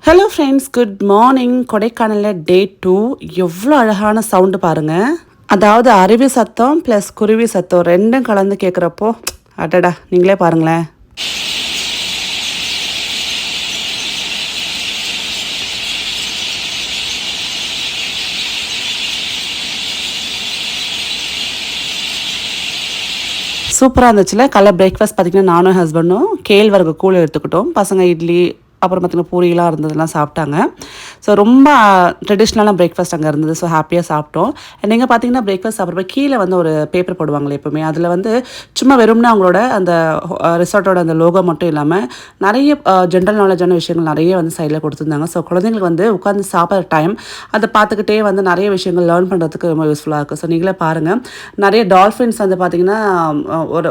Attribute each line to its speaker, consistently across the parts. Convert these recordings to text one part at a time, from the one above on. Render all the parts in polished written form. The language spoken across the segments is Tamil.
Speaker 1: Hello friends, good morning. கொடைக்கானலில் டே 2. எவ்வளோ அழகான சவுண்டு பாருங்கள். அதாவது அருவி சத்தம் ப்ளஸ் குருவி சத்தம் ரெண்டும் கலந்து கேட்குறப்போ அடடா, நீங்களே பாருங்களேன். சூப்பராக இருந்துச்சுல. காலைல பிரேக்ஃபாஸ்ட் பார்த்திங்கன்னா நானும் ஹஸ்பண்டும் கேழ்வரகு கூழ் எடுத்துக்கிட்டோம். பசங்க இட்லி அப்புறம் பார்த்திங்கன்னா பூரியெலாம் இருந்ததெல்லாம் சாப்பிட்டாங்க. ஸோ ரொம்ப ட்ரெடிஷ்னலான பிரேக்ஃபாஸ்ட் அங்கே இருந்தது. ஸோ ஹாப்பியாக சாப்பிட்டோம். நீங்கள் பார்த்தீங்கன்னா பிரேக்ஃபாஸ்ட் சாப்பிட்றப்ப கீழே வந்து ஒரு பேப்பர் போடுவாங்களே எப்போவுமே, அதில் வந்து சும்மா வெறும்னா அவங்களோட அந்த ரிசார்ட்டோட அந்த லோகோ மட்டும் இல்லாமல் நிறைய ஜென்ரல் நாலேஜான விஷயங்கள் நிறைய வந்து சைடில் கொடுத்துருந்தாங்க. ஸோ குழந்தைங்களுக்கு வந்து உட்காந்து சாப்பிட்ற டைம் அதை பார்த்துக்கிட்டே வந்து நிறைய விஷயங்கள் லேர்ன் பண்ணுறதுக்கு ரொம்ப யூஸ்ஃபுல்லாக இருக்குது. ஸோ நீங்களே பாருங்கள், நிறைய டால்ஃபின்ஸ் வந்து பார்த்திங்கன்னா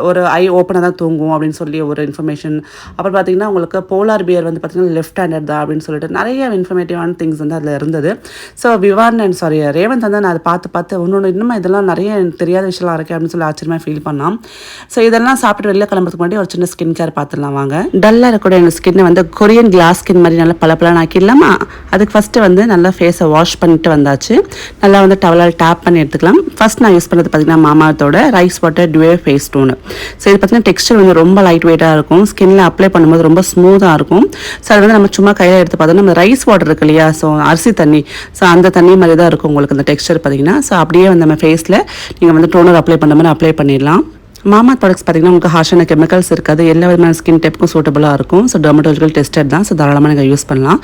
Speaker 1: ஒரு ஐ ஓப்பனாக தான் தூங்கும் அப்படின்னு சொல்லி ஒரு இன்ஃபர்மேஷன். அப்புறம் பார்த்திங்கன்னா உங்களுக்கு போலார் பியர் வந்து பார்த்திங்கன்னா லெஃப்ட் ஹேண்டட் தான் அப்படின்னு சொல்லிட்டு நிறைய இன்ஃபர்மேட்டிவான திங்ஸ் வந்து அதில் இருந்தது. ஸோ ரேவந்த் வந்து நான் அதை பார்த்து இன்னும் இதெல்லாம் நிறைய தெரியாத விஷயம்லாம் இருக்குது அப்படின்னு சொல்லி ஆச்சரியமாக ஃபீல் பண்ணான். ஸோ இதெல்லாம் சாப்பிட்டு வெளில கிளம்புறதுக்கு முன்னாடி ஒரு சின்ன ஸ்கின் கேர் பார்த்துடலாம் வாங்க. டல்லாக இருக்கக்கூடிய எங்கள் ஸ்கின்னை வந்து கொரியன் கிளாஸ் ஸ்கின் மாதிரி நல்லா பளபளன்னு ஆக்கிடலாமா? அதுக்கு ஃபஸ்ட்டு வந்து நல்லா ஃபேஸை வாஷ் பண்ணிட்டு வந்தாச்சு. நல்லா வந்து டவலால் டேப் பண்ணி எடுத்துக்கலாம். ஃபஸ்ட் நான் யூஸ் பண்ணுறது பார்த்திங்கன்னா மாமாத்தோட ரைஸ் வாட்டர் டுவே ஃபேஸ் டோனு. ஸோ இது பார்த்திங்கன்னா டெக்ஸ்டர் வந்து ரொம்ப லைட் வெயிட்டாக இருக்கும். ஸ்கின்னில் அப்ளை பண்ணும்போது ரொம்ப ஸ்மூத்தாக இருக்கும். ஸோ அது வந்து நம்ம சும்மா கையில் எடுத்து பார்த்தோம்னா நம்ம ரைஸ் வாட்டர் இருக்கு இல்லையா, ஸோ அரிசி தண்ணி, ஸோ அந்த தண்ணி மாதிரி தான் இருக்கும் உங்களுக்கு அந்த டெக்ஸ்டர் பார்த்திங்கன்னா. ஸோ அப்படியே வந்து நம்ம ஃபேஸில் நீங்கள் வந்து டோனர் அப்ளை பண்ணுற மாதிரி அப்ளை பண்ணிடலாம். மாமா ப்ராடக்ட்ஸ் பார்த்திங்கன்னா உங்களுக்கு ஹார்ஷான கெமிக்கல்ஸ் இருக்காது. எல்லா விதமான ஸ்கின் டைப்புக்கும் சூட்டபுளாக இருக்கும். ஸோ டெர்மட்டாலஜிக்கல் டெஸ்டட் தான். ஸோ தாராளமாக நீங்கள் யூஸ் பண்ணலாம்.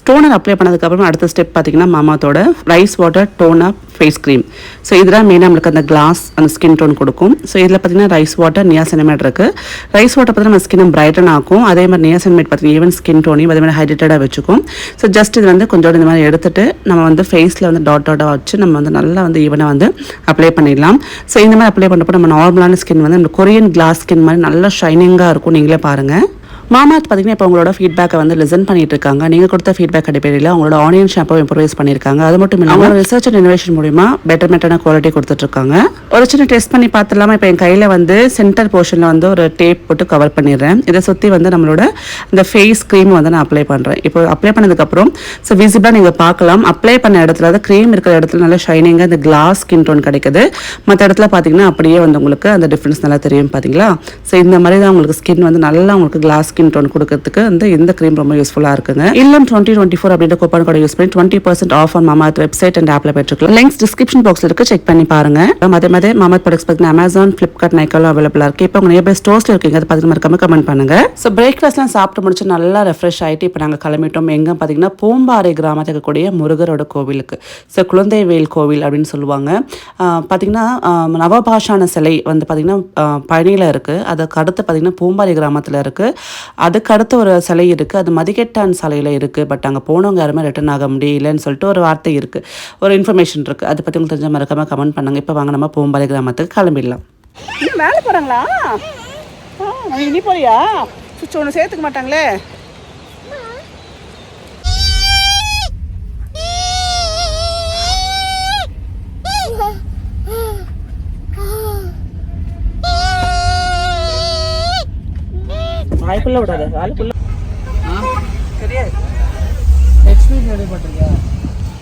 Speaker 1: டோனர் அப்ளை பண்ணதுக்கப்புறம் அடுத்த ஸ்டெப் பார்த்திங்கன்னா மாமாத்தோட rice water toner face cream. So இதெல்லாம் மெயினாக நம்மளுக்கு அந்த கிளாஸ் அந்த ஸ்கின் டோன் கொடுக்கும். ஸோ இதில் பார்த்திங்கன்னா ரைஸ் வாட்டர் நியாசினமேட் இருக்குது. ரைஸ் வாட்டர் பார்த்திங்கன்னா நம்ம ஸ்கின் பிரைட்டன் ஆகும். அதே மாதிரி நியாசினமேட் பார்த்திங்கன்னா ஈவன் ஸ்கின் டோனையும் அதே மாதிரி ஹைட்ரேட்டடாக வச்சுக்கும். ஸோ ஜஸ்ட் இது வந்து கொஞ்சோட இந்த மாதிரி எடுத்துகிட்டு நம்ம வந்து ஃபேஸில் வந்து டாட்டாக வச்சு நம்ம வந்து நல்லா வந்து ஈவனாக வந்து அப்ளை பண்ணிடலாம். ஸோ இந்த மாதிரி அப்ளை பண்ணுறப்போ நம்ம நார்மலான ஸ்கின் வந்து நம்ம கொரியன் கிளாஸ் ஸ்கின் மாதிரி நல்லா ஷைனிங்காக இருக்கும். நீங்களே பாருங்கள். மாமாத் பார்த்திங்கன்னா இப்போ உங்களோட ஃபீட்பேக்கை வந்து லிசன் பண்ணிட்டு இருக்காங்க. நீங்கள் கொடுத்த ஃபீட்பேக் அடிப்படையில் அவங்களோட ஆனியன் ஷாம்போ இம்ப்ரூவைஸ் பண்ணியிருக்காங்க. அது மட்டும் இல்லாமல் அவங்களோட ரிசர்ச் அண்ட் இனோவேஷன் மூலிமா பெட்டர்மெட்டான குவாலிட்டி கொடுத்துட்ருக்காங்க. ஒரு சின்ன டெஸ்ட் பண்ணி பார்த்துலாமா? இப்போ என் கையில் வந்து சென்டர் போர்ஷனில் வந்து ஒரு டேப் போட்டு கவர் பண்ணிடுறேன். இதை சுற்றி வந்து நம்மளோட இந்த ஃபேஸ் க்ரீம் வந்து நான் அப்ளை பண்ணுறேன். இப்போ அப்ளை பண்ணதுக்கப்புறம் ஸோ விசிபிளாக நீங்கள் பார்க்கலாம், அப்ளை பண்ண இடத்துல அதாவது க்ரீம் இருக்கிற இடத்துல நல்லா ஷைனிங்காக இந்த கிளாஸ் ஸ்கின் டோன் கிடைக்குது. மற்ற இடத்துல பார்த்தீங்கன்னா அப்படியே வந்து உங்களுக்கு அந்த டிஃப்ரென்ஸ் நல்லா தெரியும் பார்த்தீங்களா? ஸோ இந்த மாதிரி தான் உங்களுக்கு ஸ்கின் வந்து நல்லா உங்களுக்கு கிளாஸ் ஸ்கின் டோன் கொடுக்கிறதுக்கு வந்து இந்த க்ரீம் ரொம்ப யூஸ்ஃபுல்லாக இருக்குங்க. இல்லம் 2024 அப்படின்ற கூப்பன் கோட் யூஸ் பண்ணி 20% off on Mamaearth website and ஆப்ல பெற்றுக்கலாம். லிங்க்ஸ் டிஸ்கிரிப்ஷன் பாக்ஸ்ல இருக்கு, செக் பண்ணி பாருங்க. அதே மாதிரி மாமாத் ப்ராடக்ட்ஸ் பார்த்தீங்கன்னா அமேசான், ஃபிளிப்கார்ட், நைக்காலும் அவைலபிளாக இருக்கு. இப்போ உங்க நியர்பை ஸ்டோர்ஸ்ல இருக்கீங்க, அதை பார்த்து மறக்காம கமெண்ட் பண்ணுங்க. ஸோ பிரேக்ஃபாஸ்ட்லாம் சாப்பிட்டு முடிச்சு நல்லா ரெஃப்ரெஷ் ஆகிட்டு இப்போ நாங்கள் கிளம்பிட்டோம். எங்கே பார்த்தீங்கன்னா பூம்பாறை கிராமத்தில் இருக்கக்கூடிய முருகரோட கோவிலுக்கு. ஸோ குழந்தைவேல் கோவில் அப்படின்னு சொல்லுவாங்க. பார்த்தீங்கன்னா நவபாஷான சிலை வந்து பார்த்தீங்கன்னா பழனியில் இருக்குது. அதுக்கு அடுத்து பார்த்தீங்கன்னா பூம்பாறை கிராமத்தில் இருக்குது. அதுக்கு அடுத்த ஒரு சிலை இருக்குது, அது மதிகெட்டான் சாலையில் இருக்குது. பட் அங்கே போனவங்க யாருமே ரிட்டர்ன் ஆக முடியலன்னு சொல்லிட்டு ஒரு வார்த்தை இருக்குது, ஒரு இன்ஃபர்மேஷன் இருக்குது. அதை பற்றி உங்களுக்கு தெரிஞ்ச மறக்காம கமெண்ட் பண்ணுங்கள். இப்போ வாங்க நம்ம பூம்பாறை கிராமத்துக்கு கிளம்பிடலாம். மேலே போகிறாங்களா? இனி போறியா? சுவிட்ச் ஒன்று சேர்த்துக்க மாட்டாங்களே. வாய்ப்புள்ள விடாது, வாய்ப்புள்ள தெரியாது.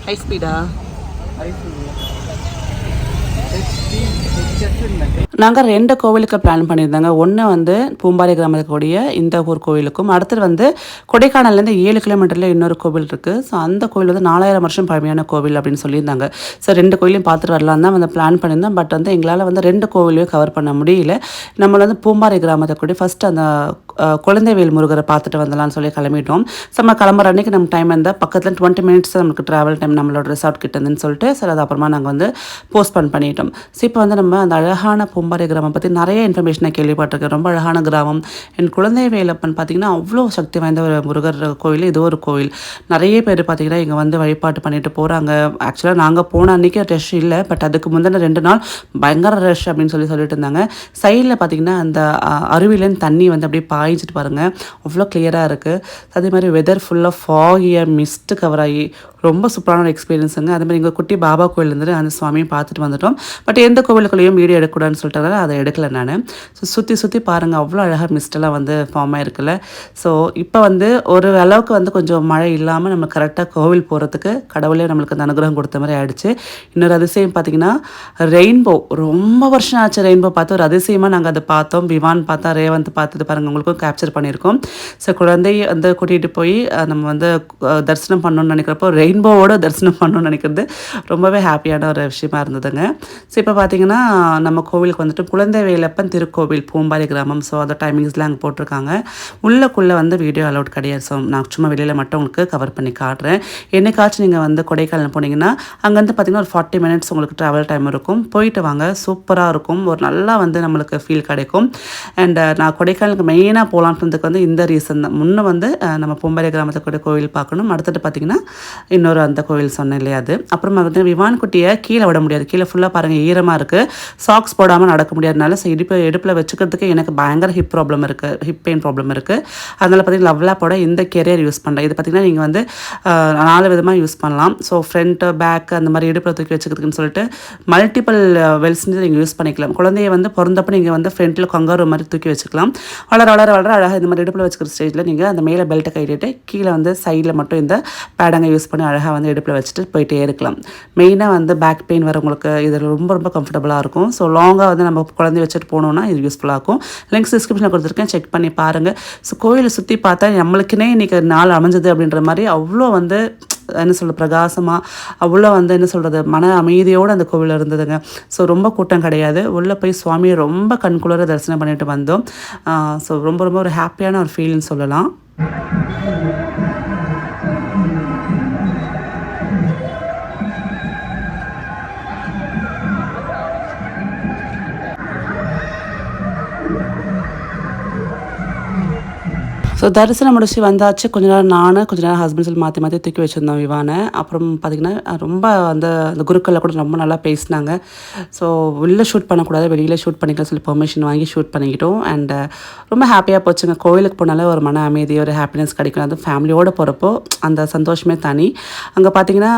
Speaker 1: High speedo? நாங்கள் 2 கோவிலுக்கு பிளான் பண்ணியிருந்தாங்க. ஒன்று வந்து பூம்பாறை கிராமத்துக்கூடிய இந்த ஒரு கோவிலுக்கும், அடுத்தது வந்து கொடைக்கானல்லேருந்து 7 கிலோமீட்டரில் இன்னொரு கோவில் இருக்குது. ஸோ அந்த கோவில் வந்து 4000 வருஷம் பழமையான கோவில் அப்படின்னு சொல்லியிருந்தாங்க. ஸோ 2 கோவிலையும் பார்த்துட்டு வரலாம் தான் வந்து பிளான் பண்ணியிருந்தோம். பட் வந்து எங்களால் வந்து 2 கோவிலையும் கவர் பண்ண முடியல. நம்மள வந்து பூம்பாறை கிராமத்தை கூடிய ஃபஸ்ட்டு அந்த குழந்தைவேல் முருகரை பார்த்துட்டு வந்துடலாம்னு சொல்லி கிளம்பிட்டோம். ஸோ நம்ம கிளம்புற அன்றைக்கி நம்ம டைம் இருந்தால் பக்கத்தில் 20 மினிட்ஸ் நமக்கு ட்ராவல் டைம் நம்மளோட ரிசார்ட் கிட்ட இருந்துன்னு சொல்லிட்டு சரி அது அப்புறமா நாங்கள் வந்து போஸ்ட்போன் பண்ணிட்டோம். ஸோ இப்போ வந்து நம்ம அந்த அழகான பூம்பாறை கிராமம் பற்றி நிறைய இன்ஃபர்மேஷனை கேள்விப்பட்டிருக்கேன். ரொம்ப அழகான கிராமம். என் குழந்தைவேலப்பன் பார்த்திங்கன்னா அவ்வளோ சக்தி வாய்ந்த ஒரு முருகர் கோவில். இது ஒரு கோவில். நிறைய பேர் பார்த்திங்கன்னா இங்கே வந்து வழிபாட்டு பண்ணிட்டு போகிறாங்க. ஆக்சுவலாக நாங்கள் போன அன்றைக்கி ரஷ் இல்லை, பட் அதுக்கு முந்தின 2 நாள் பயங்கர ரஷ் அப்படின்னு சொல்லிட்டு இருந்தாங்க. சைடில் பார்த்திங்கன்னா அந்த அருவிலேருந்து தண்ணி வந்து அப்படியே பாய்ஞ்சிட்டு பாருங்கள், அவ்வளோ கிளியராக இருக்குது. அதே மாதிரி வெதர் ஃபுல்லாக ஃபாகியாக மிஸ்ட்டு கவர் ஆகி ரொம்ப சூப்பரான ஒரு எக்ஸ்பீரியன்ஸுங்க. அதே மாதிரி எங்கள் குட்டி பாபா கோயில் இருந்துட்டு அந்த சுவாமியும் பார்த்துட்டு வந்துட்டோம். பட் எந்த கோவிலுக்குள்ளேயும் வீடியோ எடுக்கக்கூடாதுன்னு சொல்லிட்டாங்க, அதை எடுக்கல நான். ஸோ சுற்றி பாருங்கள், அவ்வளோ அழகாக மிஸ்டெல்லாம் வந்து ஃபார்ம் ஆகிருக்குல்ல. ஸோ இப்போ வந்து ஒரு அளவுக்கு வந்து கொஞ்சம் மழை இல்லாமல் நம்ம கரெக்டாக கோவில் போகிறதுக்கு கடவுளே நம்மளுக்கு அந்த அனுகிரகம் கொடுத்த மாதிரி ஆயிடுச்சு. இன்னொரு அதிசயம் பார்த்திங்கன்னா ரெயின்போ. ரொம்ப வருஷம் ஆச்சு ரெயின்போ பார்த்து. ஒரு அதிசயமாக நாங்கள் அதை பார்த்தோம். விவான் பார்த்தா, ரேவந்த் பார்த்துட்டு பாருங்கள், உங்களுக்கும் கேப்சர் பண்ணியிருக்கோம். ஸோ குழந்தைய வந்து கூட்டிகிட்டு போய் நம்ம வந்து தரிசனம் பண்ணணும்னு நினைக்கிறப்போ ரெயின்போவோட தரிசனம் பண்ணணும்னு நினைக்கிறது ரொம்பவே ஹாப்பியான ஒரு விஷயமா இருந்ததுங்க. ஸோ இப்போ பார்த்தீங்கன்னா நம்ம கோவிலுக்கு வந்துட்டு குழந்தை வேலப்பன் திருக்கோவில் பூம்பாரி கிராமம். ஸோ அந்த டைமிங்ஸ்லாம் அங்கே போட்டிருக்காங்க. உள்ளக்குள்ளே வந்து வீடியோ அலௌட் கிடையாது. ஸோ நான் சும்மா வெளியில் மட்டும் உங்களுக்கு கவர் பண்ணி காட்டுறேன். என்னைக்காச்சும் நீங்கள் வந்து கொடைக்கானல் போனீங்கன்னா அங்கேருந்து பார்த்தீங்கன்னா ஒரு 40 மினிட்ஸ் உங்களுக்கு ட்ராவல் டைம் இருக்கும். போயிட்டு வாங்க, சூப்பராக இருக்கும். ஒரு நல்லா வந்து நம்மளுக்கு ஃபீல் கிடைக்கும். அண்ட் நான் கொடைக்கானலுக்கு மெயினாக போகலான்றதுக்கு வந்து இந்த ரீசன் தான். முன்னே வந்து நம்ம பூம்பாரி கிராமத்தை கூட கோவில் பார்க்கணும். அடுத்துட்டு பார்த்தீங்கன்னா இன்னொரு அந்த கோவில் சொன்னேன் இல்லையா அது. அப்புறமா வந்து விவான் குட்டியை கீழே விட முடியாது. கீழே ஃபுல்லாக பாருங்கள் ஈரமாக இருக்குது. சாக்ஸ் போடாமல் நடக்க முடியாதனால ஸோ இடுப்பில் வச்சுக்கிறதுக்கு எனக்கு பயங்கர ஹிப் ப்ராப்ளம் இருக்குது, ஹிப் பெயின் ப்ராப்ளம் இருக்குது. அதனால் பார்த்தீங்கன்னா லவ்லாப்போட இந்த கெரியர் யூஸ் பண்ணுறேன். இது பார்த்திங்கன்னா நீங்கள் வந்து 4 விதமாக யூஸ் பண்ணலாம். ஸோ ஃப்ரண்ட்டு பேக் அந்த மாதிரி இடுப்பில் தூக்கி வச்சுக்கிறதுக்குன்னு சொல்லிட்டு மல்டிபிள் வெல்ஸ் நீங்கள் யூஸ் பண்ணிக்கலாம். குழந்தைய வந்து பிறந்தப்போ நீங்கள் வந்து ஃப்ரண்ட்டில் கங்காரு மாதிரி தூக்கி வச்சுக்கலாம். வளர அழகாக இந்த மாதிரி இடுப்பில் வச்சுக்கிற ஸ்டேஜில் நீங்கள் அந்த மேலே பெல்ட்டை கைட்டிட்டு கீழே வந்து சைடில் மட்டும் இந்த பேடங்கை யூஸ் பண்ணி அழகாக வந்து இடுப்பில் வச்சுட்டு போயிட்டே இருக்கலாம். மெயினாக வந்து பேக் பெயின் வரவங்களுக்கு இது ரொம்ப கம்ஃபர்டபுளாக இருக்கும். ஸோ லாங்காக வந்து நம்ம குழந்தைய வச்சுட்டு போனோம்னா இது யூஸ்ஃபுல்லாக இருக்கும். லிங்க்ஸ் டிஸ்கிரிப்ஷனில் கொடுத்துருக்கேன், செக் பண்ணி பாருங்கள். ஸோ கோயிலை சுற்றி பார்த்தா நம்மளுக்குனே இன்றைக்கி நாள் அமைஞ்சது அப்படின்ற மாதிரி அவ்வளோ வந்து என்ன சொல்கிறது பிரகாசமாக, அவ்வளோ வந்து என்ன சொல்கிறது மன அமைதியோடு அந்த கோவில் இருந்ததுங்க. ஸோ ரொம்ப கூட்டம் கிடையாது. உள்ளே போய் சுவாமியை ரொம்ப கண்குளிர தரிசனம் பண்ணிட்டு வந்தோம். ஸோ ரொம்ப ஒரு ஹாப்பியான ஒரு ஃபீல்னு சொல்லலாம். ஸோ தரிசனம் முடிச்சு வந்தாச்சு. கொஞ்ச நேரம் கொஞ்ச நேரம் ஹஸ்பண்ட் சொல்லி மாற்றி தூக்கி வச்சுருந்தோம் விவானை. அப்புறம் பார்த்திங்கன்னா ரொம்ப அந்த குருக்களில் கூட ரொம்ப நல்லா பேசினாங்க. ஸோ உள்ளே ஷூட் பண்ணக்கூடாது, வெளியில் ஷூட் பண்ணிக்கலாம் சொல்லி பெர்மிஷன் வாங்கி ஷூட் பண்ணிக்கிட்டோம். அண்ட் ரொம்ப ஹாப்பியாக போச்சுங்க. கோவிலுக்கு போனாலே ஒரு மன அமைதி, ஒரு ஹாப்பினஸ் கிடைக்கும். அது ஃபேமிலியோடு போகிறப்போ அந்த சந்தோஷமே தனி. அங்கே பார்த்திங்கன்னா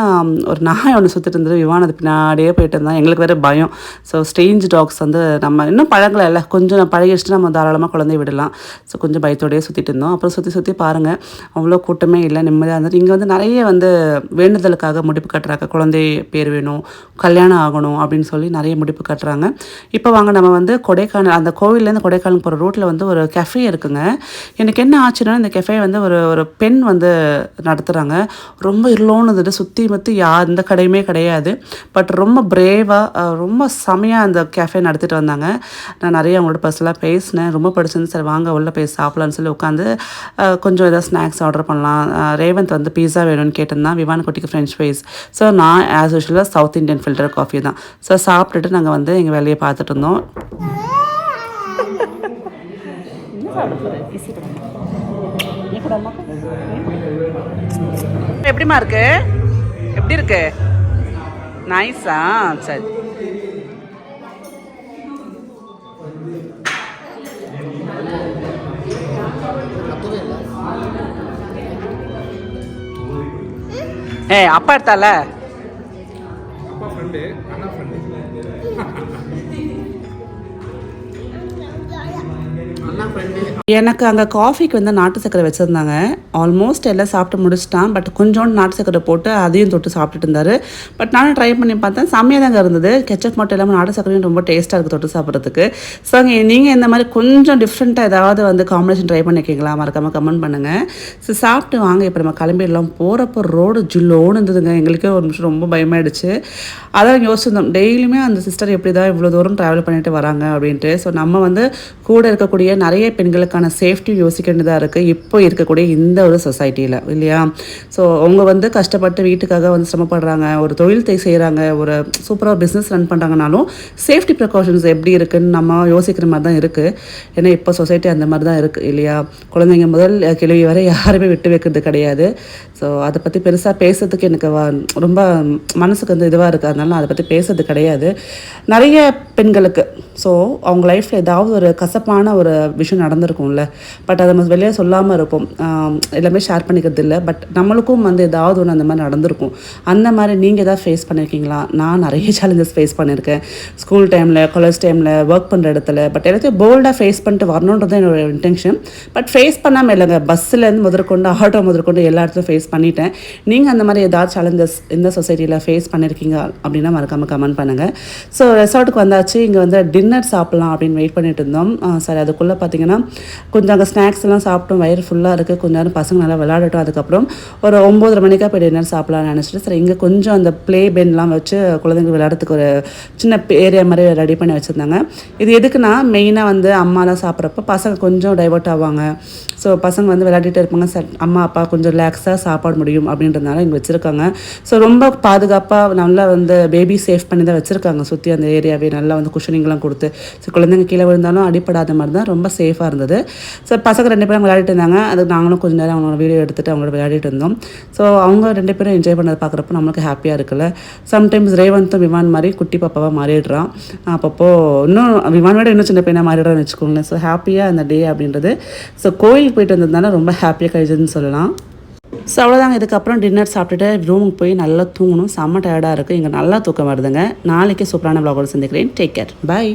Speaker 1: ஒரு நாய் ஒன்று சுற்றிட்டு இருந்தது. விவான் அது பின்னாடியே போயிட்டு இருந்தான். எங்களுக்கு வேறு பயம். ஸோ ஸ்ட்ரேஞ்ச் டாக்ஸ் வந்து நம்ம இன்னும் பழகலை இல்லை, கொஞ்சம் பழகிடுச்சுட்டு நம்ம தாராளமாக குழந்தைய விடலாம். ஸோ கொஞ்சம் பயத்தோடையே சுற்றிட்டு இருந்தோம். அப்புறம் சுற்றி பாருங்கள், அவ்வளோ கூட்டமே இல்லை, நிம்மதியாக இருந்தது. இங்கே வந்து நிறைய வந்து வேண்டுதலுக்காக முடிப்பு கட்டுறாங்க. குழந்தை பேர் வேணும், கல்யாணம் ஆகணும் அப்படின்னு சொல்லி நிறைய முடிப்பு கட்டுறாங்க. இப்போ வாங்க நம்ம வந்து கொடைக்கானல், அந்த கோவிலேருந்து கொடைக்கானல் போகிற ரூட்டில் வந்து ஒரு கெஃபே இருக்குங்க. எனக்கு என்ன ஆச்சுன்னா இந்த கெஃபே வந்து ஒரு பெண் வந்து நடத்துகிறாங்க. ரொம்ப இருளோன்னு சுற்றி எந்த கடையுமே கிடையாது. பட் ரொம்ப பிரேவாக ரொம்ப செமையாக அந்த கெஃபே நடத்திட்டு வந்தாங்க. நான் நிறைய அவங்களோட பர்சனலாக பேசினேன். ரொம்ப பிடிச்சிருந்து. சரி வாங்க உள்ளே போய் சாப்பிட்லான்னு சொல்லி உட்காந்து கொஞ்சம் ஏதாவது ஸ்நாக்ஸ் ஆர்டர் பண்ணலாம். ரேவந்த் வந்து பீஸா வேணும்னு கேட்டிருந்தான். விவான் குட்டிக்கு ஃப்ரெஞ்ச் ஃப்ரைஸ். ஸோ நான் ஆஸ் யூஷுவலாக சவுத் இண்டியன் ஃபில்டர் காஃபி தான். ஸோ சாப்பிட்டுட்டு நாங்கள் வந்து எங்கள் வேலையை பார்த்துட்டு இருந்தோம். எப்படிமா இருக்கு? எப்படி இருக்கு? நைஸா? சரி. அப்பா எடுத்தால எனக்கு அங்கே காஃபிக்கு வந்து நாட்டு சக்கரை வச்சுருந்தாங்க. ஆல்மோஸ்ட் எல்லாம் சாப்பிட்டு முடிச்சிட்டான். பட் கொஞ்சோண்டு நாட்டு சக்கரை போட்டு அதையும் தொட்டு சாப்பிட்டுட்டு இருந்தார். பட் நானும் ட்ரை பண்ணி பார்த்தேன், செம்மையாக தாங்க இருந்தது. கெச்சப் மட்டும் இல்லாமல் நாட்டு சக்கரையும் ரொம்ப டேஸ்ட்டாக இருக்குது தொட்டு சாப்பிட்றதுக்கு. ஸோ நீங்கள் இந்த மாதிரி கொஞ்சம் டிஃப்ரெண்ட்டாக ஏதாவது வந்து காம்பினேஷன் ட்ரை பண்ணிக்கிங்களா? மறக்காமல் கமெண்ட் பண்ணுங்கள். ஸோ சாப்பிட்டு வாங்க, இப்போ நம்ம கிளம்பிடலாம். போகிறப்போ ரோடு ஜில்லோன்னு இருந்ததுங்க. எங்களுக்கே ஒரு நிமிஷம் ரொம்ப பயமாயிடுச்சு. அதான் யோசிச்சிருந்தோம், டெய்லியுமே அந்த சிஸ்டர் எப்படி தான் இவ்வளோ தூரம் ட்ராவல் பண்ணிட்டு வராங்க அப்படின்ட்டு. ஸோ நம்ம வந்து கூட இருக்கக்கூடிய நிறைய பெண்களுக்கான சேஃப்டி யோசிக்க வேண்டியதாக இருக்குது இப்போ இருக்கக்கூடிய இந்த ஒரு சொசைட்டியில், இல்லையா? ஸோ அவங்க வந்து கஷ்டப்பட்டு வீட்டுக்காக வந்து சிரமப்படுறாங்க, ஒரு தொழில் செய்கிறாங்க, ஒரு சூப்பராக பிஸ்னஸ் ரன் பண்ணுறாங்கனாலும் சேஃப்டி ப்ரிகாஷன்ஸ் எப்படி இருக்குதுன்னு நம்ம யோசிக்கிற மாதிரி தான் இருக்குது. ஏன்னா இப்போ சொசைட்டி அந்த மாதிரி தான் இருக்குது, இல்லையா? குழந்தைங்க முதல் கிழவி வரை யாருமே விட்டு வைக்கிறது கிடையாது. ஸோ அதை பற்றி பெருசாக பேசுறதுக்கு எனக்கு ரொம்ப மனசுக்கு வந்து இதுவாக இருக்குது. அதனால நான் அதை பற்றி பேசுறது கிடையாது. நிறைய பெண்களுக்கு ஸோ அவங்க லைஃப்பில் ஏதாவது ஒரு கசப்பான ஒரு விஷயம் நடந்திருக்கும் இருக்கும்ல. பட் அதை நம்ம வெளியே சொல்லாமல் இருப்போம். எல்லாமே ஷேர் பண்ணிக்கிறது இல்லை. பட் நம்மளுக்கும் வந்து ஏதாவது ஒன்று அந்த மாதிரி நடந்திருக்கும். அந்த மாதிரி நீங்கள் எதாவது ஃபேஸ் பண்ணியிருக்கீங்களா? நான் நிறைய சேலஞ்சஸ் ஃபேஸ் பண்ணியிருக்கேன். ஸ்கூல் டைமில், காலேஜ் டைமில், ஒர்க் பண்ணுற இடத்துல. பட் எல்லாத்தையும் போல்டாக ஃபேஸ் பண்ணிட்டு வரணுன்றது என்னோட இன்டென்ஷன். பட் ஃபேஸ் பண்ணாமல் இல்லைங்க. பஸ்ஸிலேருந்து முதற்கொண்டு ஆட்டோ முதற்கொண்டு எல்லா இடத்துலையும் ஃபேஸ் பண்ணிட்டேன். நீங்கள் அந்த மாதிரி ஏதாவது சேலஞ்சஸ் இந்த சொசைட்டியில் ஃபேஸ் பண்ணியிருக்கீங்க அப்படின்னா மறக்காமல் கமெண்ட் பண்ணுங்கள். ஸோ ரெசார்ட்டுக்கு வந்தாச்சு. இங்கே வந்து டின்னர் சாப்பிட்லாம் அப்படின்னு வெயிட் பண்ணிட்டு இருந்தோம். சரி, அதுக்குள்ளே பார்த்தீங்கன்னா கொஞ்சம் அங்கே ஸ்நாக்ஸ் எல்லாம் சாப்பிட்டோம். வயிறு ஃபுல்லாக இருக்குது. கொஞ்ச நேரம் பசங்க நல்லா விளையாடட்டும். அதுக்கப்புறம் ஒரு 9:30 மணிக்காக போய் டின்னர் சாப்பிட்லான்னு நினச்சிட்டு சரி இங்கே கொஞ்சம் அந்த ப்ளே பென்லாம் வச்சு குழந்தைங்க விளையாடுறதுக்கு ஒரு சின்ன ஏரியா மாதிரி ரெடி பண்ணி வச்சுருந்தாங்க. இது எதுக்குன்னா மெயினாக வந்து அம்மாலாம் சாப்பிட்றப்ப பசங்க கொஞ்சம் டைவர்ட் ஆவாங்க. ஸோ பசங்க வந்து விளையாடிட்டு இருப்பாங்க. அம்மா அப்பா கொஞ்சம் ரிலாக்ஸாக சாப்பாடு முடியும் அப்படின்றதுனால இங்கே வச்சுருக்காங்க. ஸோ ரொம்ப பாதுகாப்பாக நல்லா வந்து பேபி சேஃப் பண்ணி தான் வச்சுருக்காங்க. சுற்றி அந்த ஏரியாவே நல்லா வந்து குஷனிங்லாம் கொடுத்து ஸோ குழந்தைங்க கீழே விழுந்தாலும் அடிப்படாத மாதிரி தான் ரொம்ப சேஃபாக இருந்தது. ஸோ பசங்க 2 பேரும் விளையாடிட்டு இருந்தாங்க. அதுக்கு நாங்களும் கொஞ்சம் நேரம் அவங்களோட வீடியோ எடுத்துகிட்டு அவங்களோட விளையாடிட்டு இருந்தோம். ஸோ அவங்க 2 பேரும் என்ஜாய் பண்ணதை பார்க்குறப்போ நம்மளுக்கு ஹாப்பியாக இருக்குல்ல. சம்டைம்ஸ் ரேவந்தும் விமான் மாதிரி குட்டி பாப்பாவாக மாறிடுறான். அப்பப்போ இன்னும் விமானோட இன்னும் சின்ன பையனாக மாறிடுறான்னு வச்சுக்கோங்களேன். ஸோ ஹாப்பியாக அந்த டே அப்படின்றது. ஸோ கோயிலுக்கு போயிட்டு வந்ததுனால ரொம்ப ஹாப்பியாக கழிச்சதுன்னு சொல்லலாம். ஸோ அவ்வளோதாங்க. இதுக்கப்புறம் டின்னர் சாப்பிட்டுட்டு ரூமுக்கு போய் நல்லா தூங்கணும். செம்ம டயர்டாக இருக்குது. இங்கே நல்லா தூக்கம் வருதுங்க. நாளைக்கு சூப்பரான vlog-ஓட சந்திக்கிறேன். Take care. பாய்.